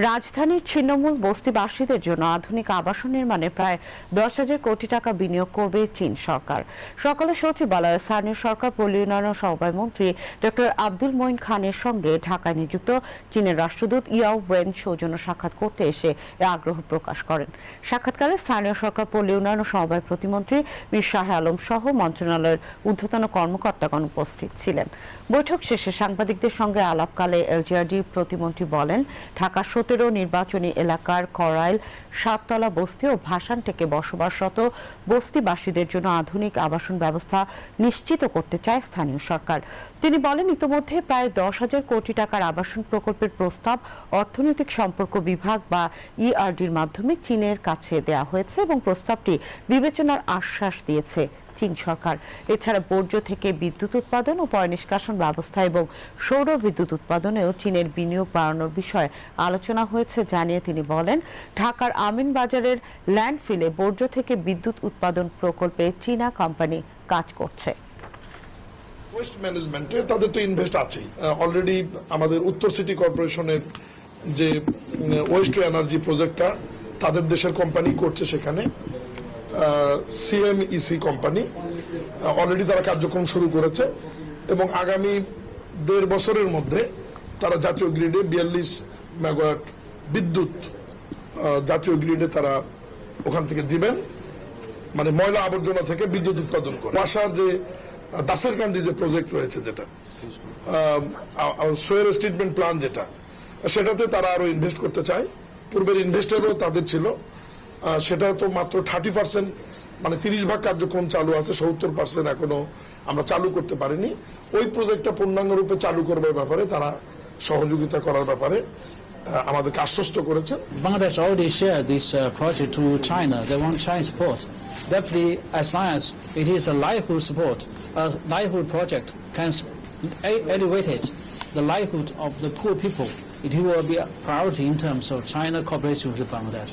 রাজধানীর ছিন্নমূল বস্তিবাসীদের জন্য আধুনিক আবাসন নির্মাণে প্রায় 10,000 কোটি টাকা বিনিয়োগ করবে চীন সরকার। সকালে সচিবালয়ে স্থানীয় সরকার পল্লী উন্নয়ন ও সমবায় মন্ত্রী ডক্টর আব্দুল মঈন খানের সঙ্গে ঢাকায় নিযুক্ত চীনের রাষ্ট্রদূত ইয়াও ওয়েন সৌজন্য সাক্ষাৎ করতে এসে এ আগ্রহ প্রকাশ করেন। সাক্ষাৎকারে স্থানীয় সরকার পল্লী উন্নয়ন ও সমবায় প্রতিমন্ত্রী মীর শাহ আলম সহ মন্ত্রণালয়ের ঊর্ধ্বতন কর্মকর্তাগণ উপস্থিত ছিলেন। বৈঠক শেষে সাংবাদিকদের সঙ্গে আলাপকালে এলজিআরডি প্রতিমন্ত্রী বলেন, ঢাকা 17 নির্বাচনী এলাকার করাইল, সাততলা বস্তি ও ভাসানটেকে বসবাসরত বস্তিবাসীদের জন্য আধুনিক আবাসন ব্যবস্থা নিশ্চিত করতে চায় স্থানীয় সরকার। তিনি বলেন, ইতোমধ্যে প্রায় 10,000 কোটি টাকার আবাসন প্রকল্পের প্রস্তাব অর্থনৈতিক সম্পর্ক বিভাগ বা ইআরডির মাধ্যমে চীনের কাছে দেওয়া হয়েছে এবং প্রস্তাবটি বিবেচনার আশ্বাস দিয়েছে চীন সরকার। এছাড়া বর্জ্য থেকে বিদ্যুৎ উৎপাদন ও পয়ঃনিষ্কাশন ব্যবস্থা এবং সৌর বিদ্যুৎ উৎপাদনেও চীনের বিনিয়োগ বাড়ানোর বিষয়ে আলোচনা হয়েছে জানিয়ে তিনি বলেন, ঢাকার আমিনবাজারের ল্যান্ডফিলে বর্জ্য থেকে বিদ্যুৎ উৎপাদন প্রকল্পে চীনা কোম্পানি কাজ করছে। ওয়েস্ট ম্যানেজমেন্টে তাদের তো ইনভেস্ট আছেই। অলরেডি আমাদের উত্তর সিটি কর্পোরেশনের যে ওয়েস্ট টু এনার্জি প্রজেক্টটা তাদের দেশের কোম্পানি করছে, সেখানে সিএমইসি কোম্পানি অলরেডি তারা কার্যক্রম শুরু করেছে এবং আগামী 1.5 বছরের মধ্যে তারা জাতীয় গ্রিডে 42 মেগাওয়াট বিদ্যুৎ জাতীয় গ্রিডে তারা ওখান থেকে দিবেন, মানে ময়লা আবর্জনা থেকে বিদ্যুৎ উৎপাদন করে। বাসার যে দাসেরকান্দি যে প্রজেক্ট রয়েছে, যেটা সোয়েরেজ ট্রিটমেন্ট প্ল্যান, যেটা সেটাতে তারা আরো ইনভেস্ট করতে চায়। পূর্বের ইনভেস্টারও তাদের ছিল, সেটা তো মাত্র 30%, মানে 30% কার্যক্রম চালু আছে, 70% এখনো আমরা চালু করতে পারিনি। ওই প্রজেক্টটা পূর্ণাঙ্গ রূপে চালু করবার ব্যাপারে তারা সহযোগিতা করার ব্যাপারে আমাদেরকে আশ্বস্ত করেছেন। Bangladesh already shared this project to China. They want China support. Definitely, as long as it is a livelihood support, a livelihood project can elevate the livelihood of the poor people, it will be a priority in terms of China cooperation with Bangladesh.